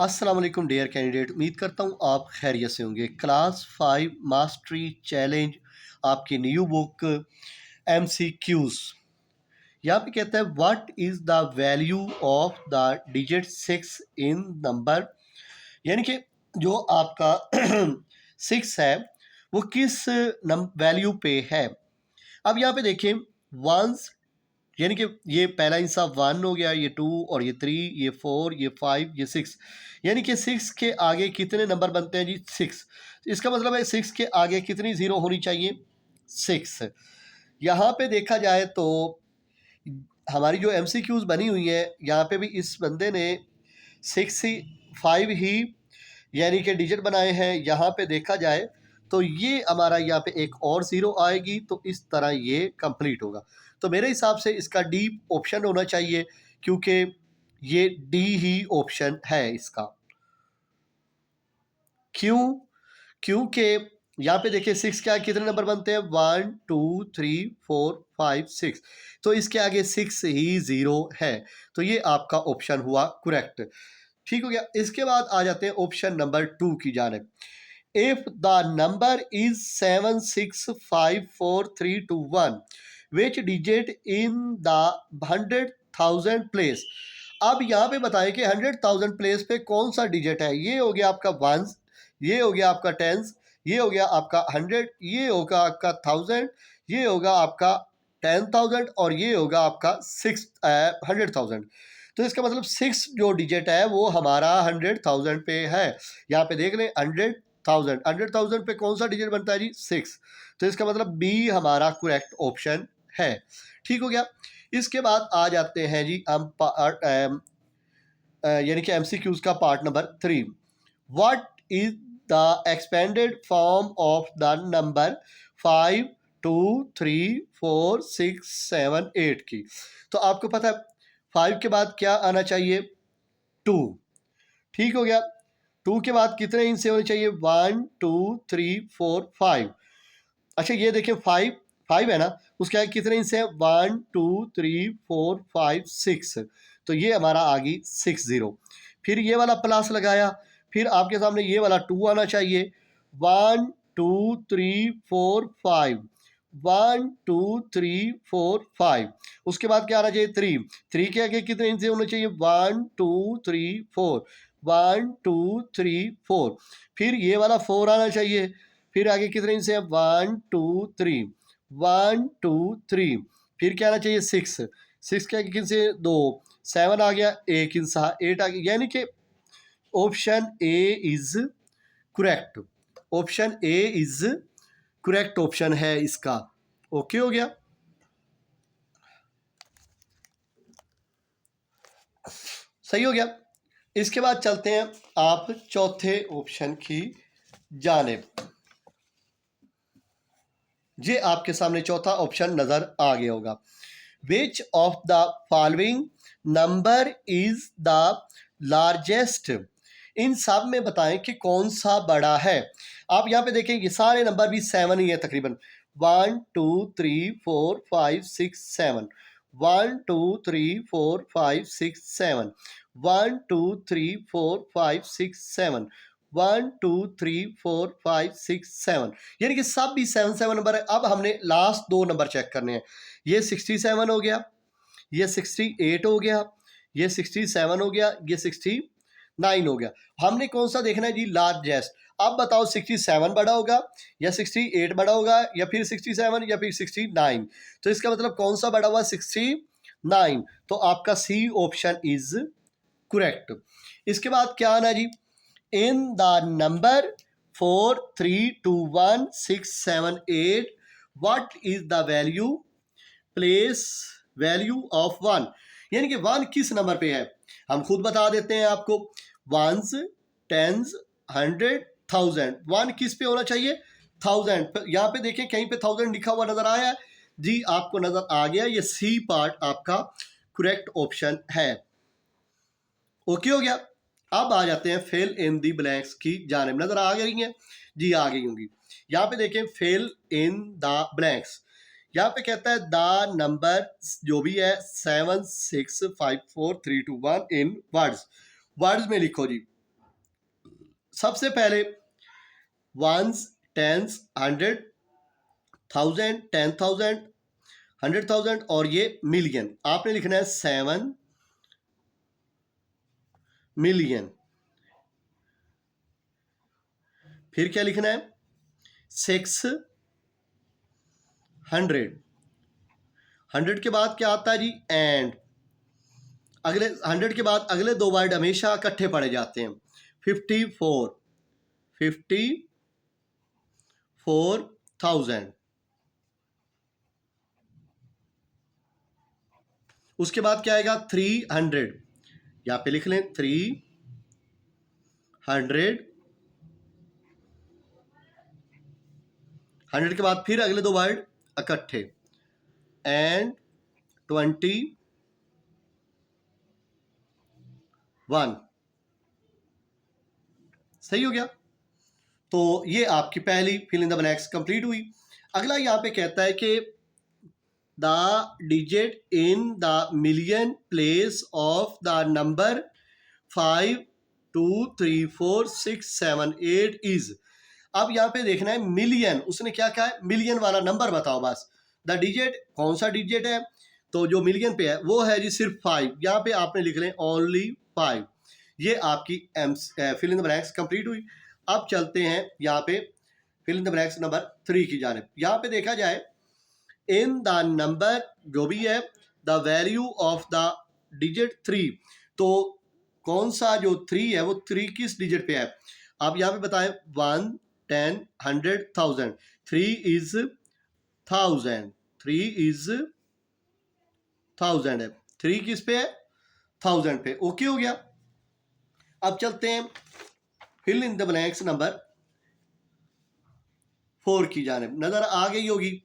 अस्सलाम वालेकुम dear candidate. उम्मीद करता हूँ आप खैरियत से होंगे। क्लास 5 मास्टरी चैलेंज आपकी न्यू बुक MCQs। यहाँ पे कहता है what is the value of the digit 6 in number, यानी कि जो आपका 6 है वो किस वैल्यू पे है। अब यहाँ पे देखें वंस, यानी कि ये पहला हिस्सा 1 हो गया, ये 2 और ये 3, ये 4, ये 5, ये 6, यानी कि 6 के आगे कितने नंबर बनते हैं जी? 6। इसका मतलब है 6 के आगे कितनी ज़ीरो होनी चाहिए? 6। यहाँ पे देखा जाए तो हमारी जो MCQs बनी हुई है यहाँ पे भी इस बंदे ने 6 ही 5 ही यानी कि डिजिट बनाए हैं। यहाँ पे देखा जाए तो ये हमारा यहाँ पे एक और ज़ीरो आएगी, तो इस तरह ये कंप्लीट होगा। तो मेरे हिसाब से इसका डी ऑप्शन होना चाहिए, क्योंकि ये डी ही ऑप्शन है इसका। क्यों? क्योंकि यहाँ पे देखिए 6 के आगे कितने नंबर बनते हैं? 1 2 3 4 5 6, तो इसके आगे 6 ही ज़ीरो है, तो ये आपका ऑप्शन हुआ करेक्ट। ठीक हो गया। इसके बाद आ जाते हैं ऑप्शन नंबर 2 की जानिब। If the number is 7654321, which digit in the 100,000 place? अब यहाँ पे बताएं कि 100,000 प्लेस पे कौन सा डिजिट है। ये हो गया आपका वंस, ये हो गया आपका टेंस, ये हो गया आपका 100, ये होगा आपका 1000, ये होगा आपका 10,000 और ये होगा आपका 100,000। तो इसका मतलब 6 जो डिजिट है वो हमारा 100,000 पे है। यहाँ पे देख लें 100,000 पे कौन सा डिजिट बनता है जी? 6। तो इसका मतलब बी हमारा करेक्ट ऑप्शन है। ठीक हो गया। इसके बाद आ जाते हैं जी हम यानी कि MCQs का part number 3। What is the expanded form of the number 5 2 3 4 6 7 8 की? तो आपको पता है 5 के बाद क्या आना चाहिए? 2। ठीक हो गया। 2 के बाद कितने हिस्से होने चाहिए? 1 2 3 4 5। अच्छा ये देखें 5 है ना, उसके आगे कितने हिस्से हैं? 1 2 3 4 5 6, तो ये हमारा आ गई 60। फिर ये वाला प्लस लगाया, फिर आपके सामने ये वाला 2 आना चाहिए। 1 2 3 4 5, 1 2 3 4 5। उसके बाद क्या आना चाहिए? 3 के आगे कितने हिस्से होने चाहिए? 1 2 3 4, 1 2 3 4। फिर ये वाला 4 आना चाहिए। फिर आगे कितने हिस्से हैं? 1 2 3, 1 2 3। फिर क्या आना चाहिए? 6 के आगे कितने? 2, 7 आ गया, एक हिस्सा 8 आ गया, यानी कि option A is correct. Option A is correct option है इसका। ओके हो गया। सही हो गया। इसके बाद चलते हैं आप चौथे ऑप्शन की जानिब। ये आपके सामने चौथा ऑप्शन नजर आ गया होगा। Which of the following number is the largest? इन सब में बताएं कि कौन सा बड़ा है। आप यहाँ पे देखें ये सारे नंबर भी 7 ही है तकरीबन। 1 2 3 4 5 6 7, 1 2 3 4 5 6 7, 1 2 3 4 5 6 7, 1 2 3 4 5 6 7, यानी कि सब भी 7 नंबर है। अब हमने लास्ट दो नंबर चेक करने हैं। ये 67 हो गया, ये 68 हो गया, ये 67 हो गया, ये 69 हो गया। हमने कौन सा देखना है जी? लार्जेस्ट। अब बताओ 67 बड़ा होगा या 68 बड़ा होगा या फिर 67 या फिर 69? तो इसका मतलब कौन सा बड़ा हुआ? 69। तो आपका सी ऑप्शन इज करेक्ट। इसके बाद क्या आना जी? In the number 4 3 2 1 6 7 8, what is the value place value of 1? यानी कि 1 किस नंबर पे है? हम खुद बता देते हैं आपको। Once, tense, 100, 1000। 1 किस पे होना चाहिए? 1000। यहाँ पे देखें कहीं पे 1000 लिखा हुआ नजर आया जी? आपको नजर आ गया। ये सी पार्ट आपका करेक्ट ऑप्शन है। ओके हो गया। अब आ जाते हैं फिल इन दी ब्लैंक्स की जानिब। नजर आ गई है जी? आ गई होंगी। यहाँ पे देखें फिल इन द ब्लैंक्स। यहाँ पे कहता है द नंबर जो भी है 7 6 5 4 3 2 1 इन वर्ड्स। वर्ड्स में लिखो जी। सबसे पहले वंस, टेंस, 100, 1000, 10,000, 100,000 और ये मिलियन। आपने लिखना है 7 मिलियन। फिर क्या लिखना है? 600। 100 के बाद क्या आता है जी? एंड। अगले 100 के बाद अगले दो वर्ड हमेशा इकट्ठे पढ़े जाते हैं। 54, 54,000। उसके बाद क्या आएगा? 300। यहां पे लिख लें 300। 100 के बाद फिर अगले दो वर्ड इकट्ठे, एंड 21। सही हो गया। तो ये आपकी पहली fill in the blanks complete हुई। अगला यहाँ पे कहता है कि the digit in the million place of the number 5, 2, 3, 4, 6, 7, 8 is. अब यहाँ पे देखना है मिलियन, उसने क्या कहा है? मिलियन वाला नंबर बताओ बस। द डिजिट, कौन सा डिजिट है? तो जो मिलियन पे है वो है जी सिर्फ 5। यहाँ पे आपने लिख लें ओनली 5। ये आपकी fill in the blanks complete हुई। अब चलते हैं यहाँ पे fill in the blanks number 3 की जानिब। यहाँ पे देखा जाए इन द नंबर, जो भी है, the value of the digit 3। तो कौन सा जो 3 है वो 3 किस डिजिट पे है? आप यहाँ पे बताएं 1, 10, 100, 1000। 3 इज 1000। 3 इज 1000 है। 3 किस पे है? 1000 पे। ओके हो गया। अब चलते हैं fill in the blanks number 4 की जानिब। नजर आ गई होगी।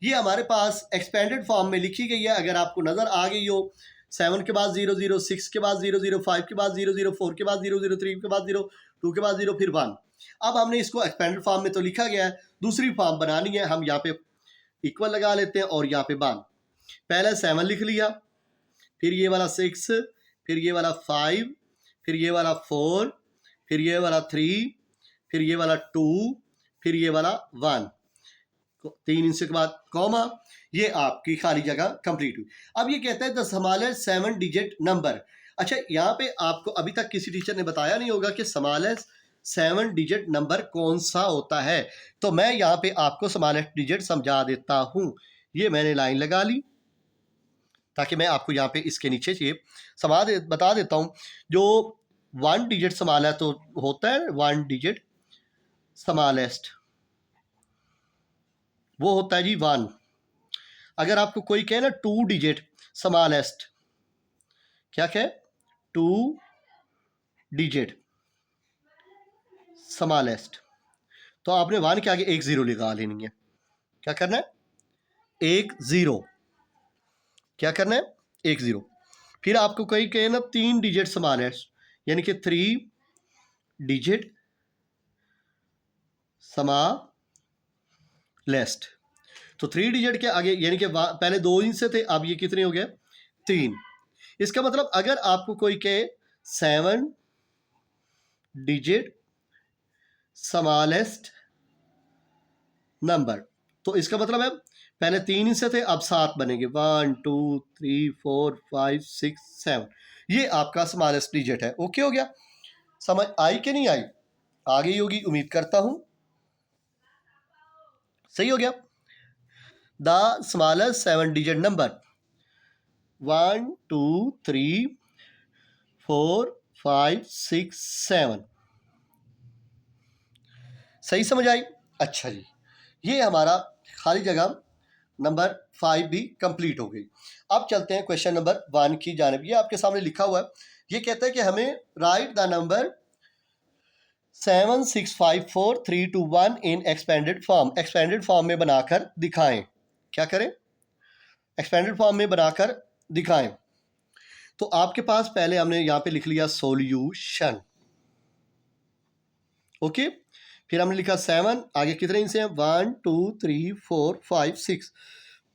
ये हमारे पास एक्सपेंडेड फॉर्म में लिखी गई है। अगर आपको नजर आ गई हो, 7 के बाद 0, 0, 6 के बाद 0, 0, 5 के बाद 0, 0, 4 के बाद 0, 0, 3 के बाद 0, 2 के बाद 0, फिर 1। अब हमने इसको एक्सपेंडेड फॉर्म में तो लिखा गया है, दूसरी फॉर्म बनानी है। हम यहाँ पे इक्वल लगा लेते हैं और यहाँ पे 1। पहले 7 लिख लिया, फिर ये वाला 6, फिर ये वाला 5, फिर ये वाला 4, फिर ये वाला 3, फिर ये वाला 2, फिर ये वाला 1। 3 इंच के बाद कॉमा। ये आपकी खाली जगह कंप्लीट हुई। अब ये कहता है द स्मॉलेस्ट 7 डिजिट नंबर। अच्छा, यहाँ पे आपको अभी तक किसी टीचर ने बताया नहीं होगा कि स्मॉलेस्ट 7 डिजिट नंबर कौन सा होता है। तो मैं यहाँ पे आपको स्मॉलेस्ट डिजिट समझा देता हूँ। ये मैंने लाइन लगा ली ताकि मैं आपको यहाँ पे इसके नीचे ये बता देता हूँ। जो 1 डिजिट स्मॉल है तो होता है 1 डिजिट स्मॉलेस्ट, वो होता है जी 1। अगर आपको कोई कहे ना 2 डिजिट स्मॉलेस्ट, क्या कहे? 2 डिजिट स्मॉलेस्ट, तो आपने 1 के आगे 1 0 लगा लेनी है। क्या करना है? 1 0। क्या करना है? 1 0। फिर आपको कोई कहे ना 3 डिजिट स्मॉलेस्ट, यानी कि 3 डिजिट स्मॉलेस्ट। तो 3 डिजिट के आगे, यानी कि पहले 2 इंच से थे, अब ये कितने हो गए? 3। इसका मतलब अगर आपको कोई कहे 7 डिजिट स्मॉलेस्ट नंबर, तो इसका मतलब है पहले 3 इंच से थे, अब 7 बनेंगे। 1, 2, 3, 4, 5, 6, 7। ये आपका स्मॉलेस्ट डिजिट है। ओके हो गया। समझ आई कि नहीं आई? आ गई होगी, उम्मीद करता हूं। सही हो गया। The smallest 7 digit number 1, 2, 3, 4, 5, 6, 7। सही समझ आई? अच्छा जी, ये हमारा खाली जगह नंबर 5 भी कंप्लीट हो गई। अब चलते हैं क्वेश्चन नंबर 1 की जानिब। ये आपके सामने लिखा हुआ है। ये कहता है कि हमें right the number 7654321 in expanded form. Expanded form में बनाकर दिखाएं। क्या करें? एक्सपेंडेड फॉर्म में बनाकर दिखाएं। तो आपके पास पहले हमने यहाँ पे लिख लिया सॉल्यूशन। ओके, फिर हमने लिखा 7, आगे कितने इंच हैं? 1, 2, 3, 4, 5, 6।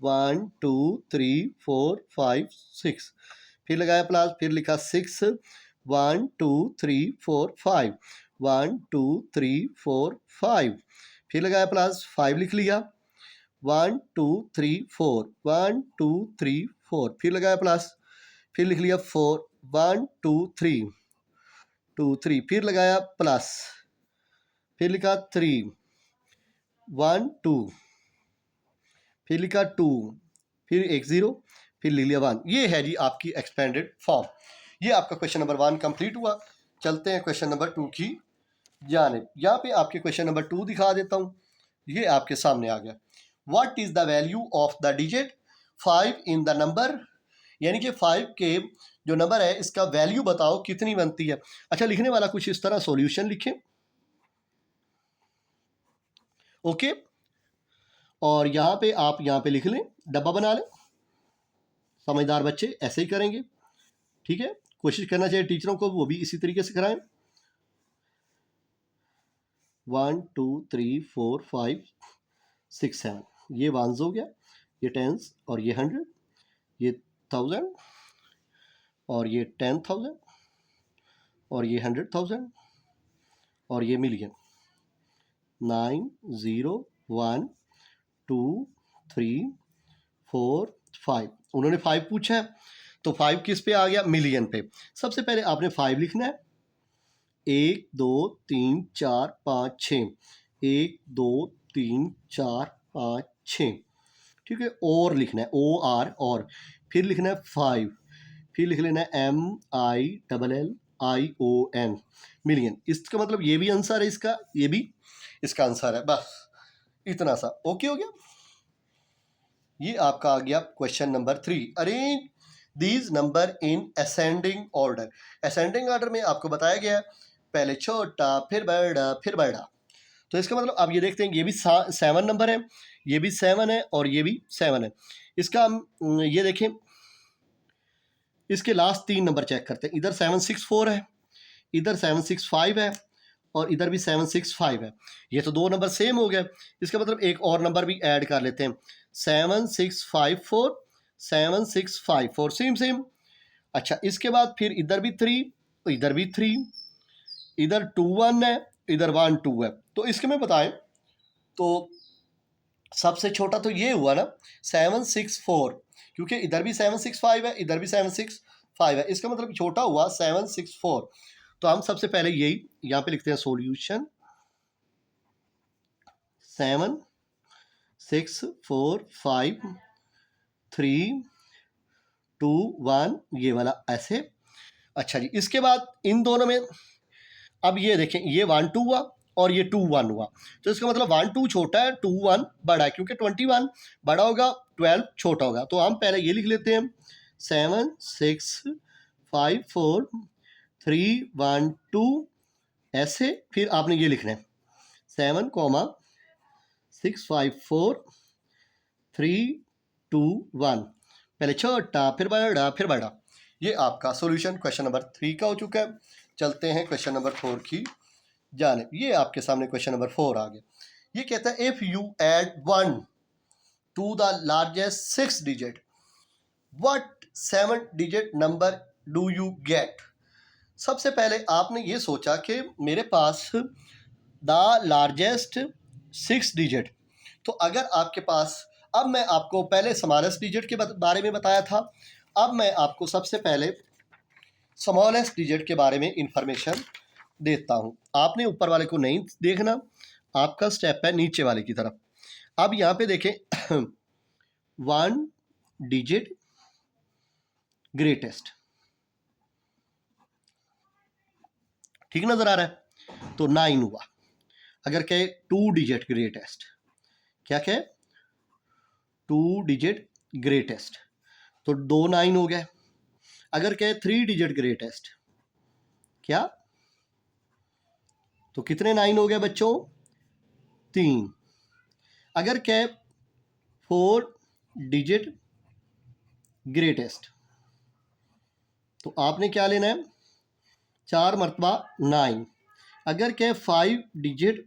1, 2, 3, 4, 5, 6। फिर लगाया प्लस, फिर लिखा 6, 1, 2, 3, 4, 5। 1 2 3 4 5, फिर लगाया प्लस 5 लिख लिया, 1 2 3 4, 1 2 3 4, फिर लगाया प्लस, फिर लिख लिया 4, 1 2 3 2 3, फिर लगाया प्लस, फिर लिखा 3, 1 2, फिर लिखा 2, फिर एक 0, फिर लिख लिया 1। ये है जी आपकी एक्सपेंडेड फॉर्म। ये आपका क्वेश्चन नंबर 1 कंप्लीट हुआ। चलते हैं क्वेश्चन नंबर 2 की जानिब। यहाँ पे आपके क्वेश्चन नंबर 2 दिखा देता हूँ। ये आपके सामने आ गया। What is the value of the digit 5 in the number, यानी कि 5 के जो नंबर है इसका वैल्यू बताओ कितनी बनती है। अच्छा, लिखने वाला कुछ इस तरह सॉल्यूशन लिखें, ओके, और यहाँ पे आप यहाँ पे लिख लें, डब्बा बना लें। समझदार बच्चे ऐसे ही करेंगे, ठीक है। कोशिश करना चाहिए टीचरों को वो भी इसी तरीके से कराएं। 1 2 3 4 5 6 7, ये वंस हो गया, ये टेंस, और ये 100, ये 1000, और ये 10,000, और ये 100,000, और ये मिलियन। 9 0 1 2 3 4 5, उन्होंने 5 पूछा है तो 5 किस पे आ गया, मिलियन पे। सबसे पहले आपने 5 लिखना है, 1 2 3 4 5 6, 1 2 3 4 5 6, ठीक है। और लिखना है OR, और फिर लिखना है 5, फिर लिख लेना है MILLION, मिलियन। इसका मतलब ये भी आंसर है इसका, ये भी इसका आंसर है। बस इतना सा ओके हो गया। ये आपका आ गया question number 3। Arrange these number in ascending order. Ascending order में आपको बताया गया है पहले छोटा फिर बड़ा फिर बड़ा। तो इसका मतलब आप ये देखते हैं ये भी 7 नंबर है, ये भी 7 है, और ये भी 7 है। इसका हम ये देखें, इसके लास्ट 3 नंबर चेक करते हैं। इधर 764 है, इधर 765 है, और इधर भी 765 है। ये तो 2 नंबर सेम हो गए। इसका मतलब एक और नंबर भी ऐड कर लेते हैं, 7654, 7654, सेम सेम। अच्छा, इसके बाद फिर इधर भी 3, इधर भी 3, इधर 2 1 है, इधर 1 2 है। तो इसके में बताएं तो सबसे छोटा तो ये हुआ ना 764, क्योंकि इधर भी 765 है, इधर भी 765 है। इसका मतलब छोटा हुआ 764। तो हम सबसे पहले यही यहाँ पे लिखते हैं सॉल्यूशन 7 6 4 5 3 2 1, ये वाला ऐसे। अच्छा जी, इसके बाद इन दोनों में अब ये देखें, ये 1 2 हुआ और ये 2 1 हुआ। तो इसका मतलब 1 2 छोटा है, 2 1 बड़ा है, क्योंकि 21 बड़ा होगा, 12 छोटा होगा। तो हम पहले ये लिख लेते हैं 7 6 5 4 3 1 2, ऐसे। फिर आपने ये लिखना है 7 6 5 4 3 2 1, पहले छोटा फिर बड़ा फिर बड़ा। ये आपका सॉल्यूशन क्वेश्चन नंबर 3 का हो चुका है। चलते हैं क्वेश्चन नंबर 4 की जानिब। ये आपके सामने क्वेश्चन नंबर 4 आ गया। ये कहता है if you add 1 to the largest 6 digit what 7 digit number do you get. सबसे पहले आपने ये सोचा कि मेरे पास द लार्जेस्ट 6 डिजिट, तो अगर आपके पास, अब मैं आपको पहले स्मॉलेस्ट डिजिट के बारे में बताया था, अब मैं आपको सबसे पहले स्मॉलेस्ट डिजिट के बारे में इंफॉर्मेशन देता हूं। आपने ऊपर वाले को नहीं देखना, आपका स्टेप है नीचे वाले की तरफ। अब यहाँ पे देखें 1 डिजिट ग्रेटेस्ट, ठीक नजर आ रहा है, तो 9 हुआ। अगर कहे 2 डिजिट ग्रेटेस्ट, क्या कहे 2 डिजिट ग्रेटेस्ट, तो 2 9 हो गए। अगर कहे 3 डिजिट ग्रेटेस्ट, क्या, तो कितने 9 हो गए बच्चों, 3। अगर कहे 4 डिजिट ग्रेटेस्ट, तो आपने क्या लेना है, 4 मरतबा 9। अगर कहे 5 डिजिट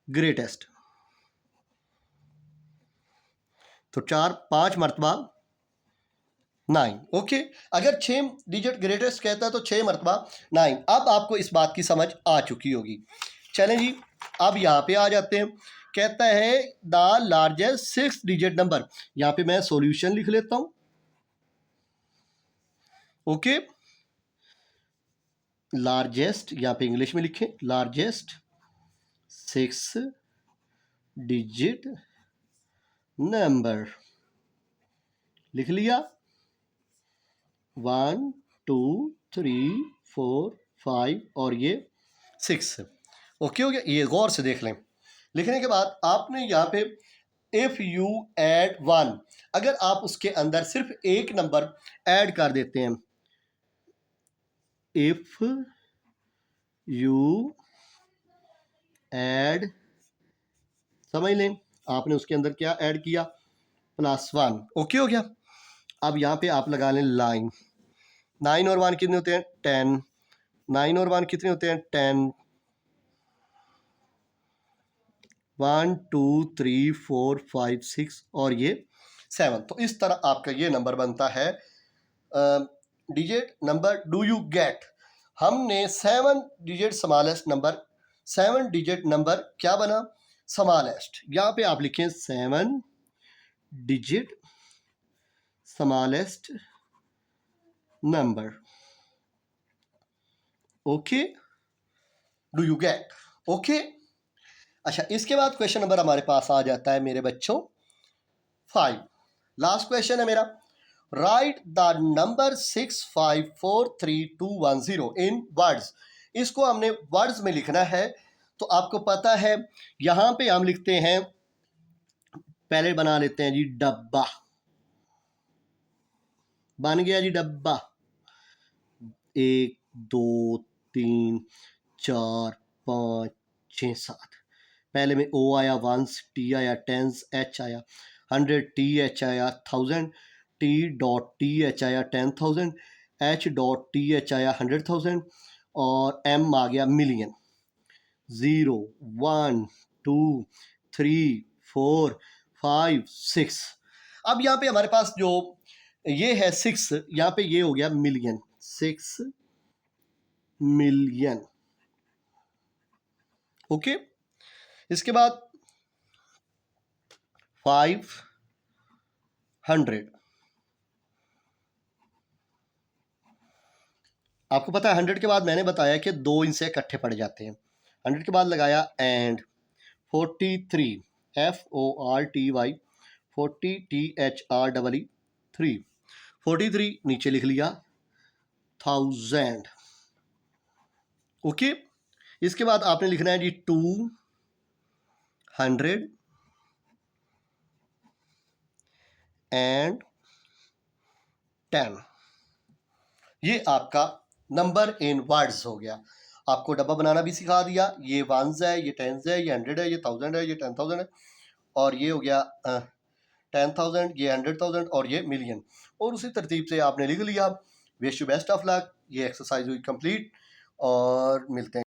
ग्रेटेस्ट, तो 4 5 मरतबा 9। ओके, अगर 6 डिजिट ग्रेटेस्ट कहता है तो 6 मरतबा 9। अब आपको इस बात की समझ आ चुकी होगी। चलें जी, अब यहाँ पे आ जाते हैं। कहता है द लार्जेस्ट 6 डिजिट नंबर। यहाँ पे मैं सॉल्यूशन लिख लेता हूँ। ओके, लार्जेस्ट यहाँ पे इंग्लिश में लिखें, लार्जेस्ट 6 डिजिट नंबर लिख लिया। 1 2 3 4 5 और ये 6। ओके हो गया। ये गौर से देख लें। लिखने के बाद आपने यहाँ पे इफ यू ऐड 1, अगर आप उसके अंदर सिर्फ एक नंबर ऐड कर देते हैं, इफ यू ऐड, समझ लें आपने उसके अंदर क्या ऐड किया, +1। ओके हो गया। अब यहाँ पे आप लगा लें लाइन। 9 और 1 कितने होते हैं, 10। 9 और 1 कितने होते हैं, 10। 1 2 3 4 5 6 और ये 7। तो इस तरह आपका ये नंबर बनता है digit number. Do you gate? हमने 7 digit smallest number, 7 digit number क्या बना, स्मॉलेस्ट। यहाँ पे आप लिखें 7 digit smallest number. Okay, do you gate? Okay. अच्छा, इसके बाद क्वेश्चन नंबर हमारे पास आ जाता है मेरे बच्चों 5। लास्ट क्वेश्चन है मेरा। Right the number 6543210 in words. इसको हमने वर्ड्स में लिखना है। तो आपको पता है यहां पे हम लिखते हैं, पहले बना लेते हैं जी डब्बा। बन गया जी डब्बा। 1 2 3 4 5 6 7। पहले में ओ आया, वंस, टी आया, टेंस, एच आया, 100, टी एच आया, 1000, टी डॉट टी एच आया, 10,000, एच डॉट टी एच आया, 100,000 और एम आ गया मिलियन। 0 1 2 3 4 5 6। अब यहाँ पे हमारे पास जो ये है 6, यहाँ पे ये हो गया मिलियन, 6 मिलियन। ओके, इसके बाद 500। आपको पता है 100 के बाद मैंने बताया कि 2 इनसे इकट्ठे पड़ जाते हैं। 100 के बाद लगाया एंड 43, FORTY 40 THREE 3, 43 नीचे लिख लिया 1000। ओके, इसके बाद आपने लिखना है जी 200 एंड 10। ये आपका नंबर इन वर्ड्स हो गया। आपको डब्बा बनाना भी सिखा दिया। ये 1s है, ये 10s है, ये 100 है, ये 1000 है, ये 10,000 है और ये हो गया 10,000, ये 100,000 और ये मिलियन। और उसी तरतीब से आपने लिख लिया। Wish you best of luck. ये एक्सरसाइज हुई कंप्लीट और मिलते हैं।